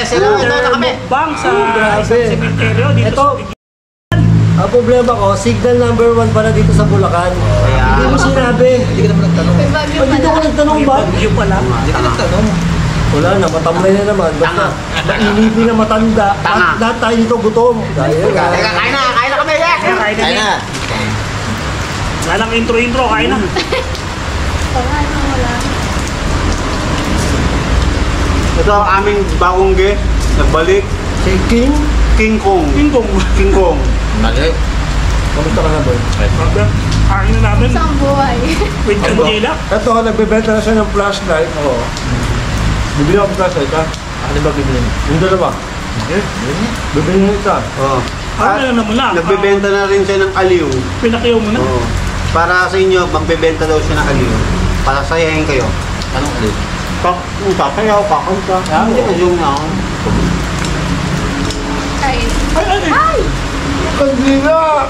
sila. Ito na kami. Bang sa cemetery dito. Ito. Ang problema ko, signal number 1 pala dito sa Bulacan. Hindi mo sinabi. Hindi ka naman nagtanong. Dito ko nagtanong ba? Bagyo pala. Hindi ka nagtanong. Wala na, matamlay na naman. Basta, mainipi na matanda. Lahat tayo dito gutom. Kain na kami. Kain na. Wala nang intro, kain na. Wala. Ito ang aming bagong ge. Nagbalik. Si King. King Kong. Mali. Kamusta ka na, boy? Kain na namin. Isang buhay. With kandila. Ito, nagbebenta na siya ng flashlight. Oo. Bibili ako ng flashlight, ha? Ano ba bibili mo? Yung dalawa. Bibili mo isa. Oo. Ano na muna? Nagbebenta na rin siya ng aliw. Pinakiyaw mo na. Oo. Para sa inyo, magbebenta daw siya ng aliw. Para sayahin kayo. Anong ulit? Sasayaw, kakanta. Hindi ka zoom na ako. Kain. Ay! Kandila!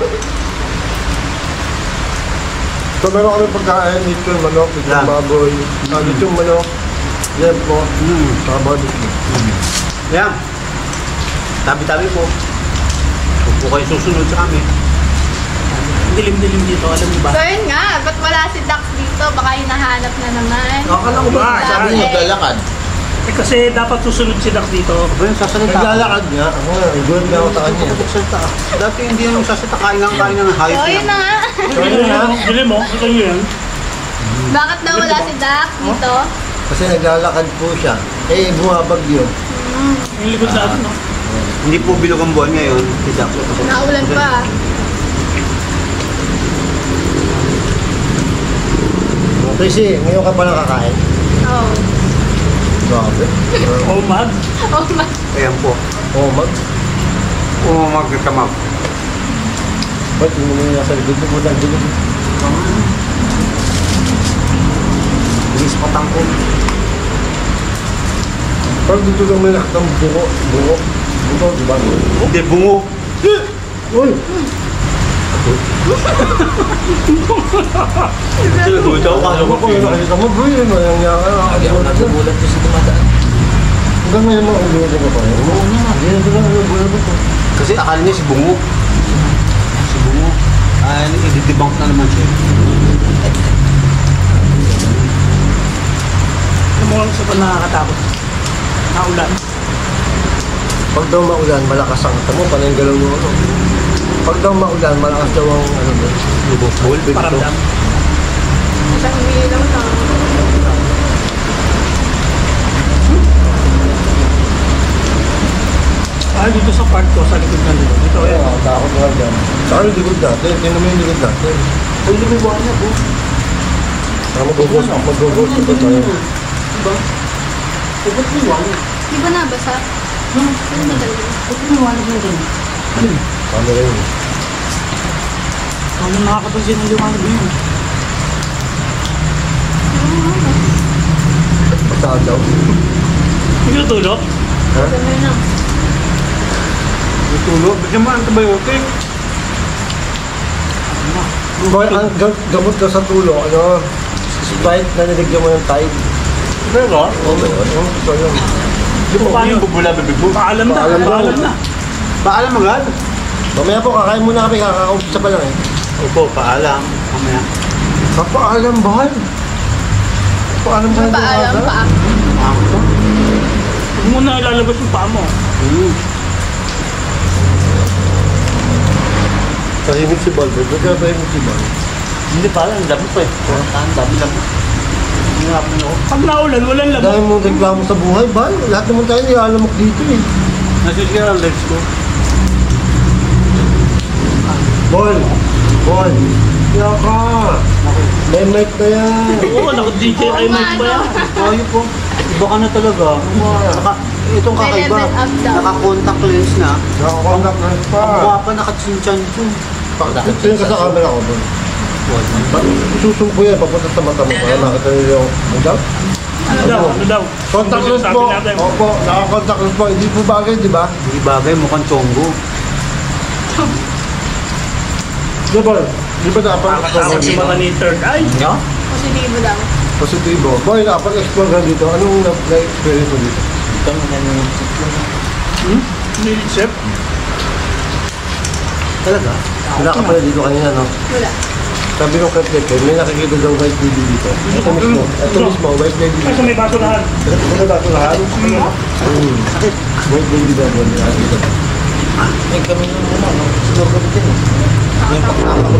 So, meron kami pagkain. Dito yung manok, dito yung baboy. Dito yung manok. Yan po. Tama dito. Yan. Tabi-tabi po. Huwag po kayo susunod sa kami. Dilim-dilim dito, alam mo ba? So yun nga, ba't wala si Dax dito? Baka hinahanap na naman. Akala ko ba? Sabi niyo maglalakad. Eh kasi dapat susunod si Dax dito. Ba yung sasalita? Naglalakad nga. Ako nga, good na ako sa kanya. Dati hindi naman sasalita. Kain ng hayop So yun na nga. Dilim mo, ito yun. Bakit daw wala si Dax dito? Kasi naglalakad po siya. Eh, bumabagyo. Yung likod natin, no? Hindi po bilog ang buwan ngayon. Naulan pa. Tracy, ngayon ka pa nakakain? Oo. Grabe. Oh, mag. Oh my. Ayan po. Oh, mag. Magkakamap. Ba't yung mga nasa likod mo lang dito? Bilis patang ko. Parang dito lang may nakatang bungo. Bungo, di ba? Hindi, bungo. Uy! Daw ka. Alam ko yung nakita mo, bro, yun. Yung Lagi ako nagugulat ko sa dumadaan. hanggang ngayon mga ulo ko pa rin. Oo naman. Hindi na lang yung bulan ko. Kasi akala niya si Bungo. Si Bungo. I-debunk na naman siya. Ano mo lang sa pa nakakatakot? Naulan. Pag daw maulan, malakas ang kata mo, paano yung galaw mo ano? Pag daw maulan, malakas daw ang ano mo? Lubos-bol. Paramdam. Isang umiilaw lang. Dito sa part ko, sa likod ng likod. Dito eh. Takot nga dyan. Saka yung likod natin, tingnan mo yung likod natin. Ay, lumibuhan niya po. Saka mag-gugos pa tayo. Diba? Ba't liwanag? Di ba nabasa? Ano ba talaga? Ba't liwanag na rin? Paano rin yun? Ano nakakapansin ng liwanag mo yun? Pagkaan daw. Hindi ka tulog? Ha? Sabi na. Tutulog? Ba't naman antibiotic? Boy, ang gamot daw sa tulo, ano? Sprite na niligyan mo ng Tide. Pero? Oo, oo. Ito yun. Di mo Paano? yung bubula, bibig mo? Paalam na. Paalam daw. Paalam na. Paalam agad? Mamaya po, kakain muna kami, kakakaumpisa pa lang eh. Opo, paalam. Mamaya. Papaalam, bahal. Papaalam ka na Paalam pa. Ako? Huwag mo na ilalabas yung paa mo. Tahimik si Bal, ba't ka tahimik si Bal? Hindi pa lang, dami pa eh. Ang dami lang. Hingapin ako. Pag naulan, walang Dahil lamok. mong reklamo sa buhay, Bal. Lahat naman tayo nilalamok dito eh. Nasisira ang legs ko. Bal! Bal! Kaya ka! May mic na yan! Oo, naka-DJI mic pa yan. Ayun po. Iba ka na talaga. Itong May kakaiba. level up daw. Naka-contact lens na. Nakakontak na pa! Ang guwapa nakatsinchan ko. Tingin ka sa camera ko, Bal. Isusumpo yan, papunta sa mata mo para makita niyo yung... Ano daw? Ano daw? Ano daw? Contact lens Sabi po! natin. Opo, naka-contact lens po. Hindi po bagay, di ba? Hindi bagay, mukhang chonggo. Di ba? Di ba dapat Nakakatakot yung mga ni third eye. Positibo daw. positibo? Boy, dapat explore ka dito. Anong na-experience mo dito? Kami nanunod Nilit chef. Talaga? Wala ka pala dito kanina, no? Wala. Sabi ko kay Pepe, may nakikita daw white lady dito. Ito mismo, white lady. Kasi may baso lahat. Ito ba ito lahat? Sakit. White lady daw doon nakikita. Ay, kami nung ano, siguro kami din eh. Yung pagkakako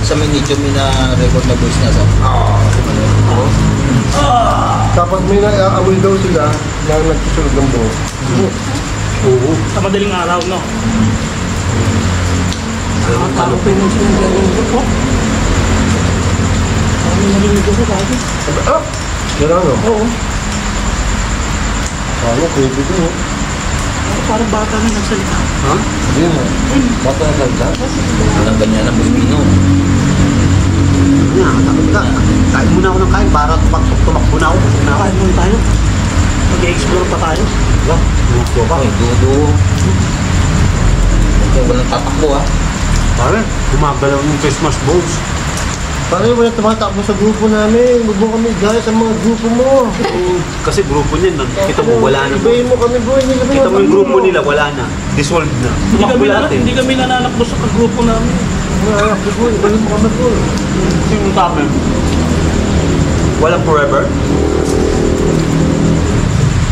sa miniature, may na-record na voice niya sa Tapos may naamoy daw sila na nagsusunod ng buhok. Oo. Sa madaling araw, no? Nakakatawa pa yung sinagaling ko. Ang narinig ko sabi. Ah! Yan ano? Oo. Ano, pwede ko. Parang bata na nagsalita. Ha? Hindi mo. Bata na salita? Walang ganyan ang Buspino. Yan, takot ka. Kain muna ako ng kain para tumakbo na ako. Busog na ako. Kain muna tayo. Mag-explore pa tayo. Diba? Tumakbo pa. Ay, dudo. Okay, walang tatakbo ah. Pare, gumagalaw yung Christmas balls. Pare, wala tumatakbo sa grupo namin. Huwag mo kami gaya sa mga grupo mo. Kasi grupo niyan, kita mo wala na. Ibayin mo kami, boy. Hindi kami Kita mo yung matakbo. grupo nila, wala na. Dissolved na. Tumakbo lahat eh. Hindi kami nananakbo sa grupo namin. Wala, boy. Ibayin mo kami, boy. Sino kami? Walang forever?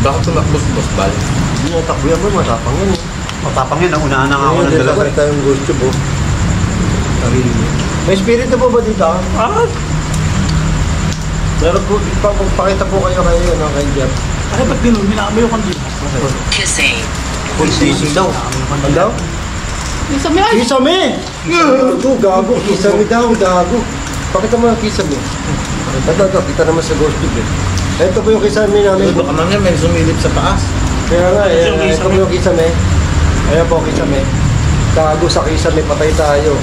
Bakit tumakbo si Boss Bal? Hindi na takbo yan, boy. Matapang yan. Matapang yan, unahan na nga ako ng Ngayon, dalawa. sakay tayong gusto, bo. Sarili mo. May spirito po ba dito? Ah! Meron po, pakita po kayo kay Jeff. Ay, ba't ganun? Binakamoy yung kandila. Kissing. Full sising daw. Ano daw? Yung sa mga, Kisame! Gago. Kisame daw, gago. Pakita mo ang kisame. Ito, kita naman sa ghost tube eh. Ito po yung kisame namin. Baka mamaya may sumilip sa taas. Kaya nga, Ito yung ito po kisame. yung kisame. Ayan po, kisame. Gago sa kisame, patay tayo.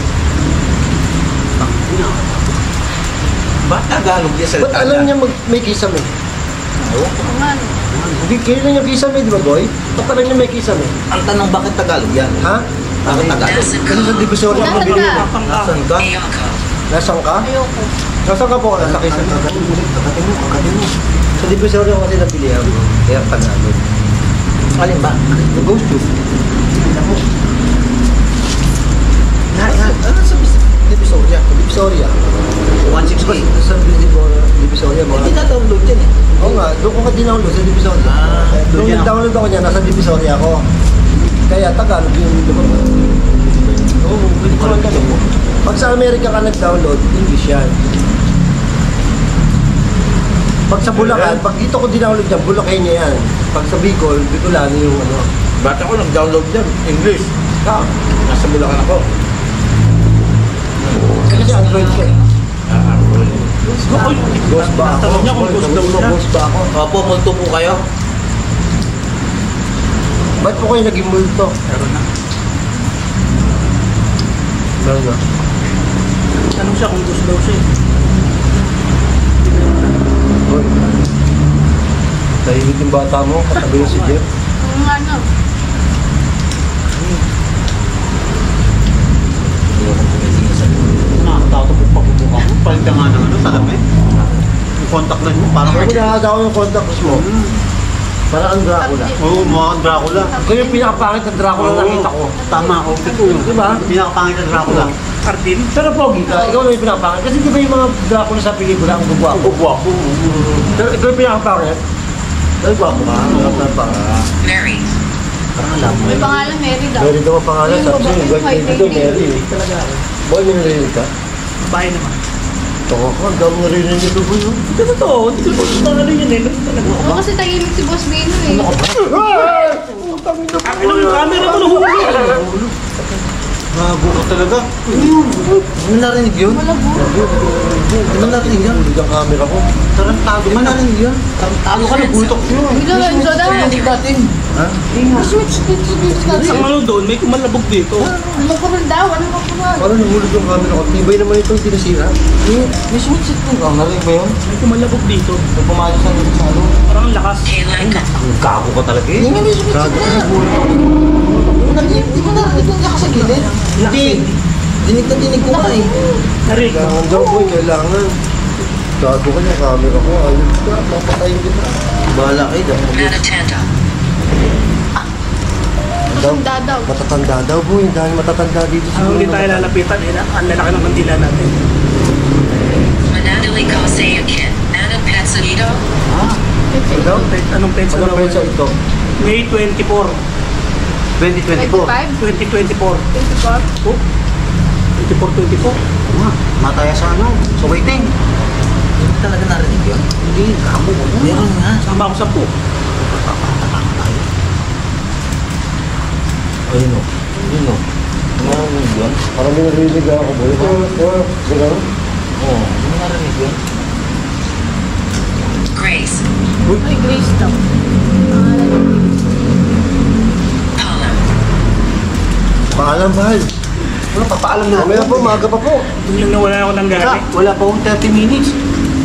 Ba't Tagalog niya sa Ba't alam niya may kisame? man. Hindi, kailan yung kisame, di ba, boy? Ba't alam niya may kisame? Ang tanong, bakit Tagalog yan? Ha? Bakit Tagalog? Kasi sa divisorya ako Nasaan binili. ka? Nasaan ka? Ayoko. Nasaan ka? Ayoko. Nasaan ka po? Nasa kisame. Kagatin mo. Sa divisorya ako kasi napilihan ko. Kaya Tagalog. Alin ba? Yung ghost tube. Alam mo. Ano sa Divisoria? Divisoria. 160. Sa Divisoria, Hindi mga... na-download yan eh. Oo nga, doon ko ka dinownload sa Divisoria. Nung nag-download ako niya, nasa Divisoria ako. Kaya Tagalog yung lumabas. Oo, pwede ko lang ganun. Pag sa Amerika ka nag-download, English yan. Pag sa Bulacan, pag dito ko dinownload niya, Bulacan niya yan. Pag sa Bicol, Bicolano yung ano. Ba't ako nag-download yan? English. Ah, Nasa Bulacan ako. kasi Android ka eh. Ghost ba ako? Tanong niya kung ghost daw siya. Ghost ba ako? Opo, multo po kayo. Ba't po kayo naging multo? Meron na. Meron na. Tanong siya kung gusto daw siya. Hoy. Tahimik yung bata mo, katabi yung si Jeff. Yung ano. Nakakatakot ang pagbubuka mo. Palit ka nga ng ano, salamin. Yung contact lens mo, parang... Ako nakakita ko yung contacts mo. Parang ang Dracula. Oo, mukha kang Dracula. Kaya yung pinakapangit ng Dracula Oo. nakita ko. Tama, okay ko. Diba? Pinakapangit ng Dracula. Ardin? Pero pogi ka, ikaw na yung pinakapangit. Kasi di ba yung mga Dracula sa pelikula ang gugwapo? Gugwapo. Pero ikaw yung pinakapangit. Pero gwapo ka. Pinakapangit. Mary. Parang alam mo. May pangalan Mary daw. Mary daw ang pangalan. Yung Sabi babae, siya, white white lady daw, lady. Mary. Talaga. Boy, may narinig ka? Babae naman. Toko ko, ang dami narinig nito po yun. Hindi totoo. Hindi ko gusto ano yun eh. Talaga. Oo, kasi tahimik si Boss Bino eh. Ano yung camera mo nahuli? Gago ka talaga. Ano narinig yun? Malabo. Ano narinig yun? Hindi ang camera ko. Tarantado Ano man na. narinig yun? Tarantado ka, nagultok yun. Bigla lang siya daw. Dating. Switch. Ang ano doon, may kumalabog dito. Anong kurul daw? Anong kurul? Parang nahulog yung camera ko. Tibay naman itong tinasira. May switch ito. Ang narinig ba yun? May kumalabog dito. Yung pumasok sa ano? Parang ang lakas. Kayla. Ang gago ka talaga eh. Hindi nga may switch Gago ito. sa buhay. Hindi mo narinig yung ka sa gilid? Hindi. Dinig na dinig ko nga eh. Narinig mo. Kailangan daw boy, kailangan. Gago ka yung camera ko. Ayun ka, mapatayin kita. Bahala kayo. Manatanda. Matanda daw. Matatanda daw, boy. Dahil matatanda dito Ang hindi tayo lalapitan, ang lalaki ng kandila natin. Mananali Kausayakin, Anna Patsalito, Anong petsa Ano daw? pecha ito? May 24. 2024. 25? 2024. 24? Oh, 24. Mataya sa ano? Sa waiting. Hindi talaga narinig yun. Hindi, kamo. Meron nga. Sama ako sa po. Ayun o. Yun o. Narinig yun? Parang may narinig ako, boy. Gano'n? Oo. Hindi mo narinig yun? Grace, Ay, Grace daw. Pangalan ng Grace. Paula, Paalam, bahal. Ano, papaalam na Mamaya po, maaga pa po. Doon lang nawala ako ng Sa, galing. wala pa akong 30 minutes.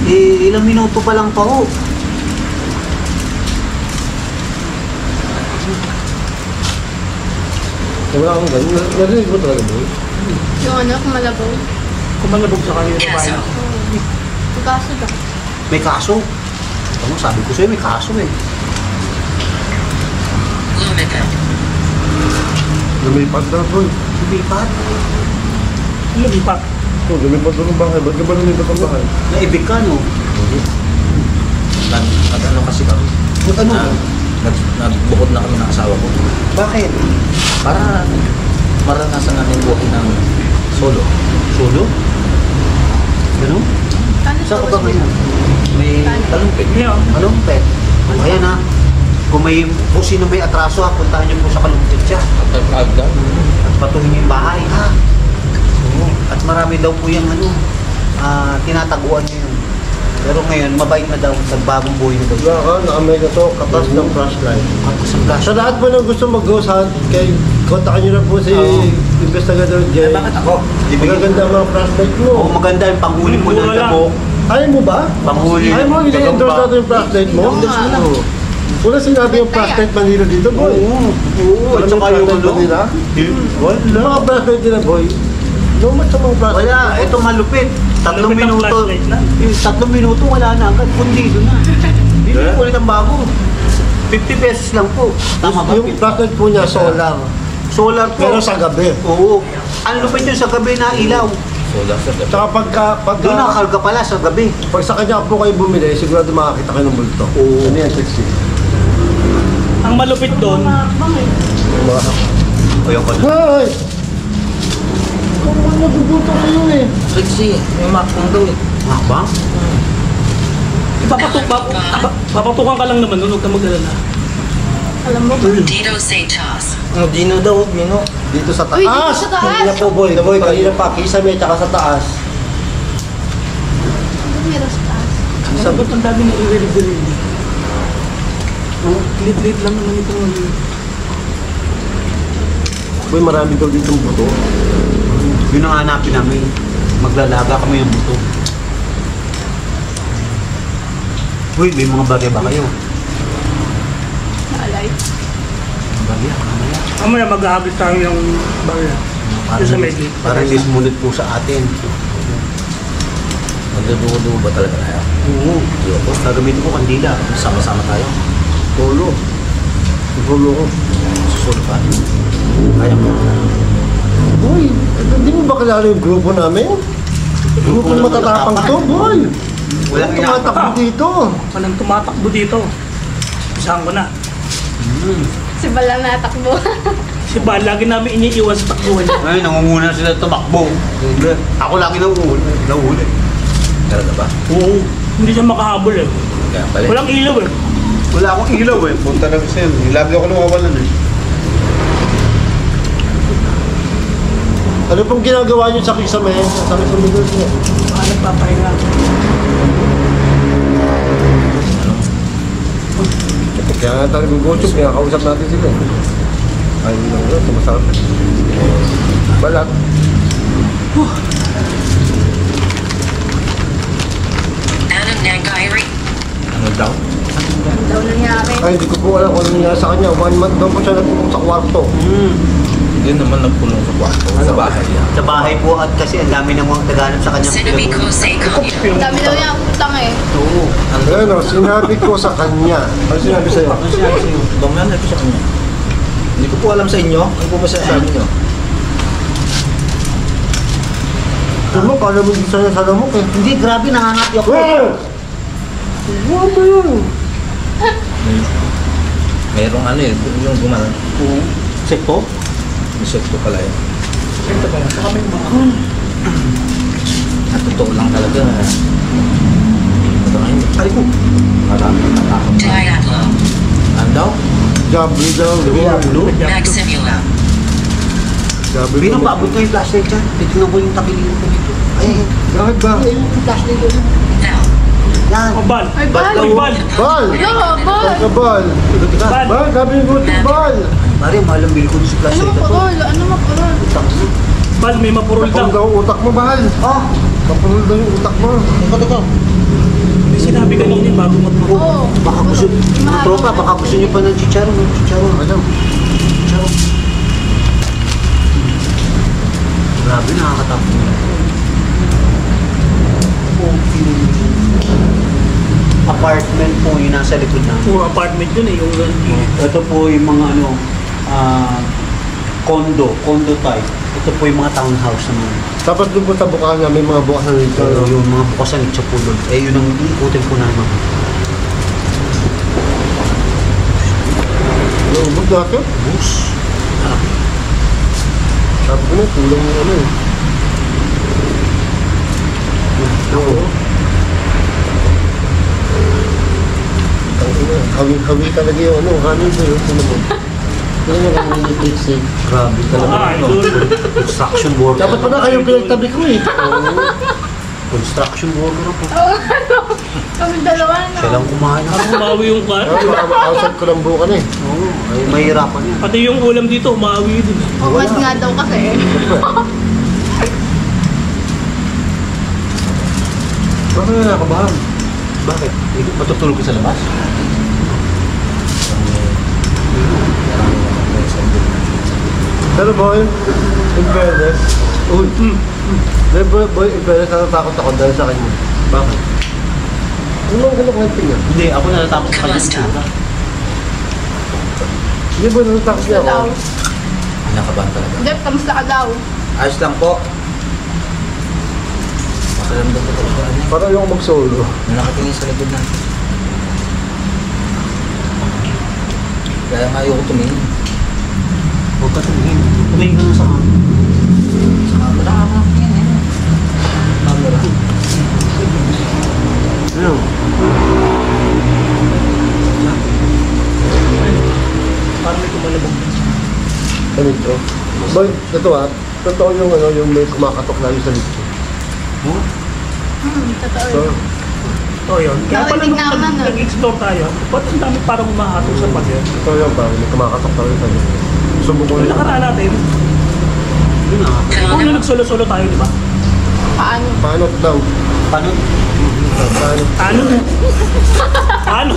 Eh, ilang minuto pa lang pa ako. Wala akong gano'n. Narinig mo talaga, boy. Yung ano, kumalabaw. Kumalabog sa kanila Yes, bayan. Pagkaso daw. May kaso. Ano, sabi ko sa'yo, may kaso eh. Lumica, Lumipat na, boy. Lumipat. Lumipat. Oh, lumipat na ng bahay. Ba't ka ba lumipat ang bahay? Naibig ka, no? Nag-ano kasi kami. Ba't ano? Nagbukod na kami ng asawa ko. Bakit? Para maranasan namin buhay ng solo. Solo? Ano? Kano Saan ka ba ngayon? May talumpit. Ngayon, Anong pet? Ayan ha. Kung may kung sino may atraso ha, puntahan niyo po sa Kalumpit siya. Agad. At patuhin niyo yung bahay ha. Oo. At marami daw po yung ano, tinataguan niyo yun. Pero ngayon, mabait na daw sa bagong buhay na daw. Wala ka, nakamay na to, kapas ng flashlight. Kapag sa flash. Sa lahat po ng gusto mag-ghost hunt, kay kontakin nyo na po si Oo. Investigador Jay. Bakit ako? Magaganda ang mga flashlight mo. Oo, maganda yung panghuli mo ng Mura lang. damo. Ayaw mo ba? Panghuli. Ayaw mo, i-endorse natin yung flashlight mo? Oo nga. Oo. Wala sinabi yung flashlight Manila dito, boy. Oo. At Wala saka yung yung flashlight ano. Manila? Yung mga flashlight nila, boy. No, mas sa mga flashlight. Wala, ito malupit. 3 Malupit ang minuto. flashlight lang. Yung 3 minuto, wala na agad. Pundido na. Hindi ko ulit ang bago. 50 pesos lang po. Tama ba? Yung flashlight po niya, solar. Solar po. Pero sa gabi. Oo. Ang lupit yun sa gabi na ilaw. Solo sa gabi. Tsaka Doon nakakarga pala sa gabi. pag sa kanya po kayo bumili, sigurado makakita kayo ng multo. Oo. Ano yan, sexy? ang malupit doon, Ayaw ko na. Hoy! Kung nagugutom kayo eh. Trixie, may makang daw eh. Ba? papatukan ka lang naman doon, huwag ka mag-alala. Alam mo ba? Dito Santos, Dino daw, Dino. Dito sa taas. Uy, dito sa taas. Kanina po, boy. Boy, kanina pa. Kisame, tsaka sa taas. Meron sa taas. Sabi ba't ang dami ng i-ready? Lit-lit lang naman ito. Boy, marami daw dito ng buto. Yun ang hanapin namin. Maglalaga kami ng buto. Uy, may mga barya ba kayo? Naalay. Barya, mamaya. Mamaya mag-aagit tayo ng barya. Yung sa may gate. Para hindi sumunod po sa atin. Magdudugo ba talaga na yan? Oo. Ayoko. Gagamitin ko kandila. Sama-sama tayo. Tolo. Tolo ko. Susunod pa. Kaya mo. Boy, hindi mo ba kilala yung grupo namin? Grupo ng matatapang to, boy. Walang tumatakbo dito. Walang tumatakbo dito. Isahan ko na. Si Balang natakbo. Si Bal, lagi namin iniiwan sa takbuhan niya. Ngayon, nangunguna sila tumakbo. Ako lagi nahuli. Talaga ba? Oo. Hindi siya makahabol eh. Kaya pala. Walang ilaw eh. Wala akong ilaw eh. Punta na kasi yun. Lagi ako nawawalan eh. Ano pong ginagawa niyo sa kisame? Sa kisame niyo? Baka nagpapahinga. Kaya nga tayo gugutom, kaya kausap natin sila. Ayun lang yun, sumasarap. Balat. Anna Nangairi, Ano daw? Daw nangyari. Ay, hindi ko po alam kung ano nangyari sa kanya. 1 month daw po siya nagpupunta sa kwarto. Hindi naman nagkulong sa kwarto. Sa bahay yan. Sa bahay po at kasi ang dami ng mga taganap sa kanyang Sinabiko Seikonya, Ang dami daw niya utang eh. Oo. Ano, sinabi ko sa kanya. Ano sinabi sa'yo? Ano sinabi sa'yo? Bamayan ko sa kanya. Hindi ko po alam sa inyo. Ano po masasabi nyo? Ito mo, kala mo gusto na sa lamok eh. Hindi, grabe, nangangati ako. Ano ba yun? Mayroong ano eh, yung gumalan. Sekto? Insekto pala yun. Ito ba? Sa kami mga. At totoo lang talaga. Ito ngayon. Ay ko. Marami natakot. Diablo. Ano daw? Gabi daw. Maximula. Gabi Bino, paabot ko yung flashlight dyan. Titignan ko yung tagiliran ko dito. Ay, Bakit ba? yung flashlight doon. Now. Yan. Oh, bal. Ay, bal. Ay, bal. Bal! Yo, bal. Pagkabal! Bal. Bal, gabi yung buti, bal! Mari, mahal ang bili ko sa Ano flashlight na to. mapurol? Ano mapurol? Utang mo. Bal, may mapurol Kapag daw. daw utak mo, bal! Ah, Kapag daw yung utak mo. teka. May sinabi kanina bago magpurol. Oo. Baka gusto, Mahal. tropa, baka gusto nyo pa ng chicharo. Chicharo. Ano? Chicharo. Grabe, nakakatakot. Apartment po yung nasa likod na. Puro apartment yun eh. Yung Ito po yung mga ano, condo type. Ito po yung mga townhouse naman. Tapos doon po sa Bukana, may mga bukas na dito. So, yung mga bukasan sa pulod. Eh, yun ang iikutin po namin. Naubog natin. Bus. Sabi ko na, kulang yung ano eh. Oo. Ang ina, hawi talaga yung ano, hanin ko yun. Tignan mo. Tignan mo kung may Netflix eh. Grabe talaga. Ah, idol. Construction worker. Dapat pala kayo pinagtabi ko eh. Construction worker po. Oo, ano? Kami dalawa na. Siya lang kumain. Parang umawi yung kwan. Outside ko lang bukan eh. Oo, ay mahirapan yan. Pati yung ulam dito, umawi din. O, mas nga daw kasi. Bakit na nakabahan? Bakit? Matutulog ka sa labas? Pero boy, in fairness, uy, boy, in fairness, natatakot ako dahil sa kanya. Bakit? Ano ang ganun kwento niya? Hindi, ako natatakot sa kanya. Hindi boy, natatakot niya Daw. ako. Nakabahan talaga. Jeff, kamusta ka daw? Ayos lang po. Makaramdam ko talaga. Ano? Para ayoko mag-solo. May nakatingin sa likod natin. Kaya nga ayoko tumingin. Huwag ka tumingin. Tumingin ka na sa akin. Sa camera ka lang yan eh. Camera. Ano? Parang may kumalabog. Ganito. Boy, ito totoo yung ano, yung may kumakatok na yung sa litro. Totoo So, yun. Oh, yun. Kaya pala Narinig na ako nung nun. nag-explore tayo, ba't ang dami parang umahatong sa pader? ito yung parang may kumakatok na yung sa litro. Subok ko Yung yun. nakaraan natin, Yun ah. kung nung nagsolo-solo tayo, di ba? Paano? Paano daw? Paano? Paano? Paano? Paano?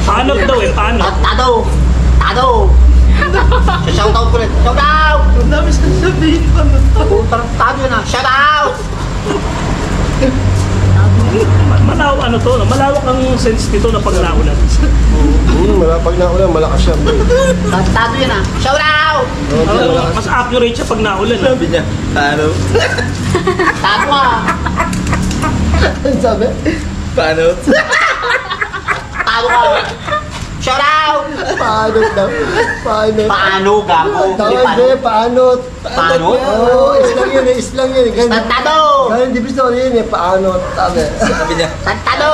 Paano daw eh, paano? Tado! Tado! Shout out ko rin. Shout out! Ang dami sasabihin pa Tado na. Shout out! Malawak ano to, no? Malawak ang sense nito na pag naulan. Pag naulan, malakas siya. Boy. Tado yun ah. Shout out! Mas accurate siya pag naulan. Sabi niya, ano? Tado ka! Ano sabi? Paano? Tado ka! Shout out! Paano daw? Paano? Paano gago? Hindi Tawag paano? din, paano? Paano? Oo, islang yun eh. Ganyan. Tado! Ganyan, division yun eh. Paano? Sabi. Sabi niya, Tado!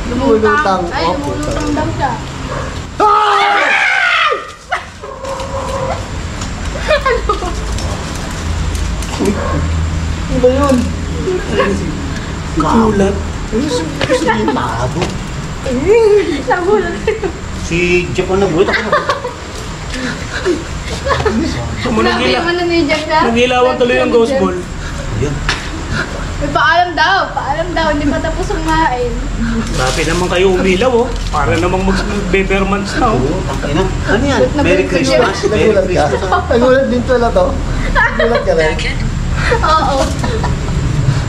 Lumutang. Ay, lumulutang daw siya. Ano ba yun? Kulat. Tado. Nagulat. Si Jeff ang nagulat ako. Grabe yung ano ni Jeff na. Nagilawan tuloy yung ghost ball. Ayun. May paalam daw. Paalam daw. Hindi pa tapos kumain. Grabe naman kayo umilaw oh. Para namang mag-bebermans na oh. Oo, tangina. Ano yan? Merry Christmas. Merry Nagulat ka? Christmas. Nagulat din pala to. Nagulat ka rin. Beckett. Oo.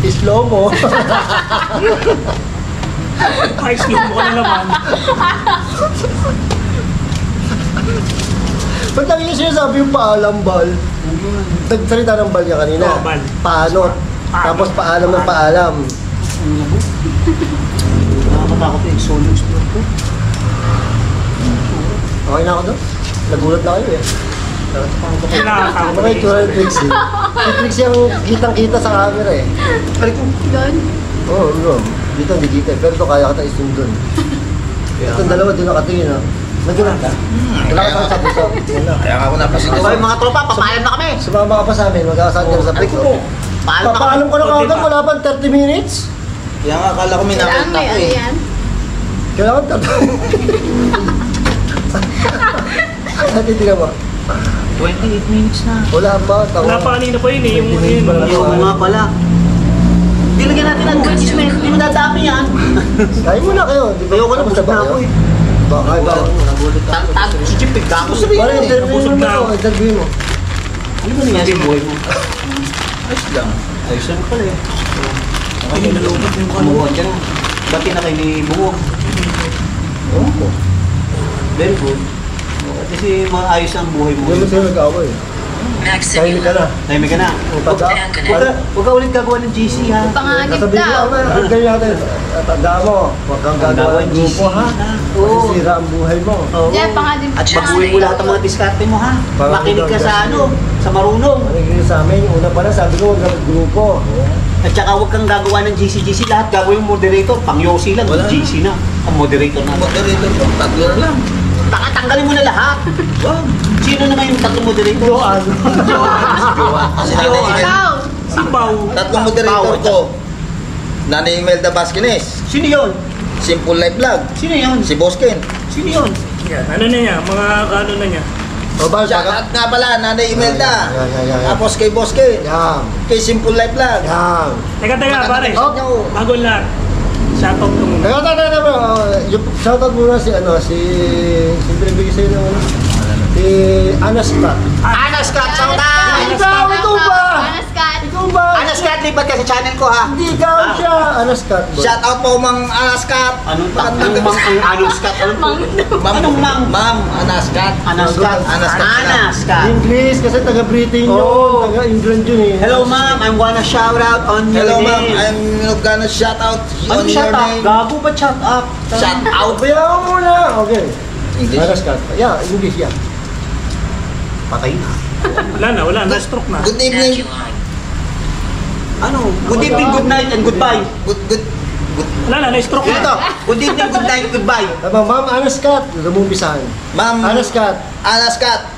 Slow mo. Ay, slow mo ka na naman. Ba't lagi niya sinasabi yung paalam, Bal? Nagsalita ng Bal niya kanina. Oo, Bal. Paano? Tapos paalam ng paalam. Nakakatakot yung solo explore ko. Okay na ako doon? Nagulat na kayo eh. Kinakakama Ano kayo itsura ng Trixie? Si Trixie ang kitang-kita sa camera eh. Doon. Oo, no. Dito hindi kita eh. Pero ito kaya kita isin doon. Itong dalawa doon nakatingin ha. Nagulat ka? Wala ka sa puso. Wala. Kaya nga ako napasigaw. Okay mga tropa, papayam na kami. Sumama ka pa sa amin. Mag-aasahan ka na sa Ay ko puso. po. Paalam na kami. Papaalam ko na kagad. Wala pa 30 minutes. Kaya nga akala ko may Saan nakita may ko ano eh. yan? Kailangan 30. Natitignan mo. 28 minutes na. Wala pa. Tawa. Wala pa kanina pa yun eh. Yung Oo nga pala. Dilagyan natin ng advertisement. Hindi mo dadami yan. Kain muna kayo. Di ba? Ayoko na, Kamusta busog na ako eh. Baka ba? Tag si Chip, pigkako sa Para interview Nabusog mo na ako. mo. Interview mo. Ano ba nangyari yung buhay mo? Ayos lang. Ayos lang pala eh. Ako yung nalulog yung Kumuha ka na. Bati na kayo ni Bungo. Oo po. Very good. Kasi maayos ang buhay mo. Hindi mo sila nag-away. Kain ka na. Tahimik ka na. Huwag ka ulit gagawa ng GC ha. Panganib Nasa video daw. ako na. Ganyan natin. Tandaan mo. Huwag kang gagawa ng grupo ha. Oo. Masisira ang buhay mo. Oo. Diyan, panganib At baguhin mo lahat ang mga diskarte mo ha. Para Makinig ka sa magagawa. sa marunong. Ano sa amin? Yung una pa lang sabi ko huwag kang grupo. At saka huwag kang gagawa ng GC. Lahat gagawin mo moderator. Pang Yossi lang. Wala. GC na. Ang moderator na. moderator ko. Tatlo na lang. Tanggalin mo na lahat. Wow. Sino naman yung tatlong moderator? Joan. Si Nanay Imelda. Ikaw! si Pao. Tatlong moderator ko. Nanay Imelda Basquines. Sino yun? Simple Life Vlog. Sino yun? Si Bosken. Sino yun? Yan, ano na niya, mga ano na niya. O ba? Shoutout nga pala, Nanay Imelda. Yan. Tapos kay Bosken. Yan. Kay Simple Life Vlog. Yan. Teka, pare. Oh. Bago lahat. Shoutout ko muna. Teka. Yung shoutout muna si binibigay sa'yo ng ano? Si Anas Pat. Anas Cat, shout out! Ikaw, ikaw ba? Anas Kat! Ikaw ba? Anas Cat, lipat ka sa channel ko ha. Hindi ikaw siya. Anas Cat. Shoutout po Mang Anaskat. Anong mang ang Anas Cat? Anong mang? Ma'am Anaskat. Anas Cat. Anas Cat. English kasi taga-Britain yun. Oh. Taga-England yun eh. Hello ma'am, I wanna shout out on your Hello ma'am, name. I'm gonna shout out Ano on shout your out? name. Gago ba shout out? Shout out. Bayaw mo muna. Okay. English. Anas Cat. Yeah, English yan. Patay na. Wala na, stroke na. Good evening. Ano? Good evening, good night, and goodbye. Good. Wala na, stroke Ito, na. good evening, good night, goodbye. Tama, Ma'am Anas Cat. Lumumpisahan. Ma'am Anas Cat. Anaskat.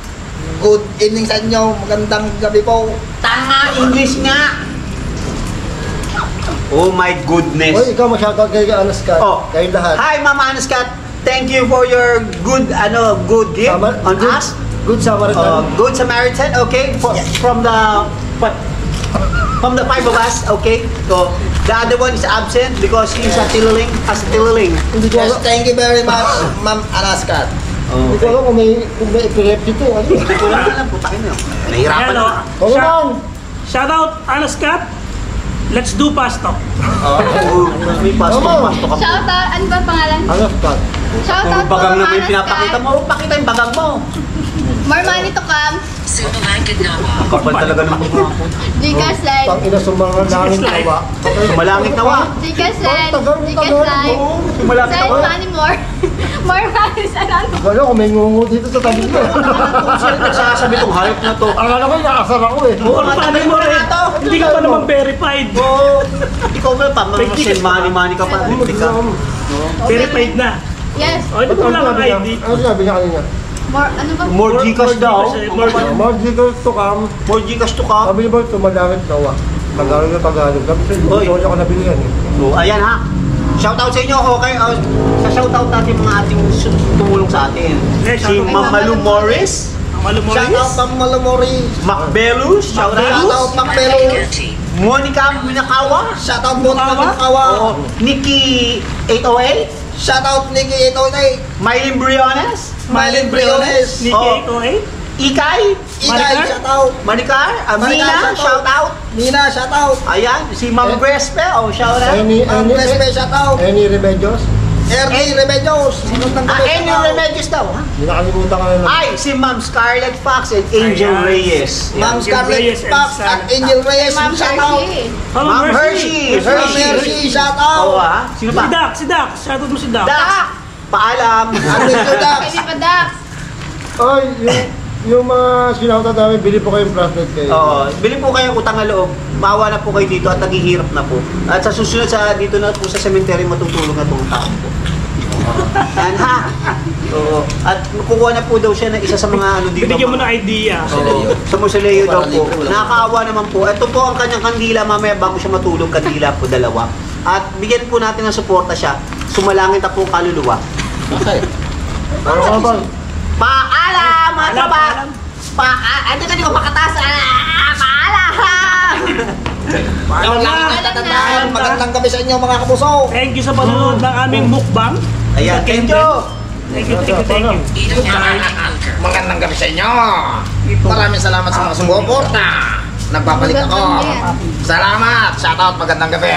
Good evening sa inyo. Magandang gabi po. Tanga, English nga. Oh my goodness. Oy, ikaw ma-shoutout kay Anas Cat. Oh. Kayo lahat. Hi, Mama Anas Cat. Thank you for your good gift on good, us. Good Samaritan. Good Samaritan, okay? From the five of us, okay? So, the other one is absent because he's a tililing. Hindi ko Yes, alam. thank you very much, Ma'am Anaskat. Hindi ko alam kung may epilepsy to. Ano? Hindi ko lang alam, putakin na. Nahihirapan Ayan, na. oh. Oo man. Shoutout, Anas Cat. Let's do pasto. May pasto ka. Shoutout! Ano ba pangalan? Anas Cat. Shoutout po, Bagang na may Anas pinapakita Kat. mo. Pakita yung bagang mo. More money to come. Kapal talaga ng mga po. Gcash line. Pang ina sumanga langit na ba? Sumalangit na wa. Gcash line. Tagal. Gcash line. Sumalangit na Send wa. money more. More money sa ano. Gano'n kung may ngungu dito sa tabi ko. Sino nagsasabi tong hayop na to? Akala ko nakasar ako eh. Oo, paano mo rin? Hindi ka pa naman verified. Oh, ikaw ba pa? Send money ka pa. Hindi ka. Verified na. Yes. O, ito mo lang ang ID. Ano sinabi niya kanina? More, ano ba? More Gcash daw. More Gcash to come. More Gcash to ka. Sabi niya ba tumalangit na wa? Tagalog na Tagalog. Sabi siya, Oy. hindi ko nabili yan eh. So, ayan ha. Shoutout sa inyo, okay? Sa shoutout natin mga ating tumulong sa atin. Yes, Si shoutout. Mamalu Morris, Ang Shoutout, Malumores. Ma'am Malamori. Macbelus, shoutout. Shoutout, Ma'am Pero. Monica Minakawa, Shoutout po Kawa? naman Kawa. Nikki 808, Shoutout, Nikki 808. Mylene Briones, Mylene Briones. Nikki Oh. 808. Ikay, Ikay, Maricar? shoutout. Maricar, Amina, Maricar, shoutout. Nina, shoutout. Ayan, si Ma'am Grespe, oh, shoutout. Any Ma'am Prespe, shoutout. Remedios? Ernie Remedios. Magandang gabi. Angel Remedios daw, ha? Hindi nakalimutan ka na. Ay, si Ma'am Scarlett Fox and Angel Ayan. Reyes. Ma'am Angel Scarlett Reyes and Fox Sam. at Angel Reyes. Ma'am Shout out. Hershey. Hello, Ma'am Hershey. Ma'am Hershey, shout Oo, out. ha? Sino Si ba? Dax, si Dax. Shoutout mo si Dax. Dax! Paalam! Andito Dax. Hindi pa Dax. Ay, yung mga sinautan namin, bili po kayong bracelet kayo. Oo, bili po kayo utang na loob. Maawa na po kayo dito at naghihirap na po. At sa susunod dito na po sa cemetery matutulong na itong tao po. Yan ha. Oo. At kukuha na po daw siya ng isa sa mga ano dito. Binigyan mo ng idea. Oo. Sa Musileo daw Para po. libre lang. Nakakaawa naman po. Ito po ang kanyang kandila mamaya bago siya matulog. Kandila po dalawa. At bigyan po natin ng suporta siya. Sumalangit na po ang kaluluwa. Okay. Ano ka ba? Paalam! Mga Paalam, tropa! paalam. Ano ba di ko makataas? Paalam! Paalam na. Tatandaan, magandang gabi sa inyo mga kapuso. Thank you sa panonood ng aming mukbang. Ayan, thank you! Thank you, thank you, thank you. Magandang gabi sa inyo. Maraming salamat sa mga sumuporta. Nagbabalik ako. Salamat. Shout out. Magandang gabi.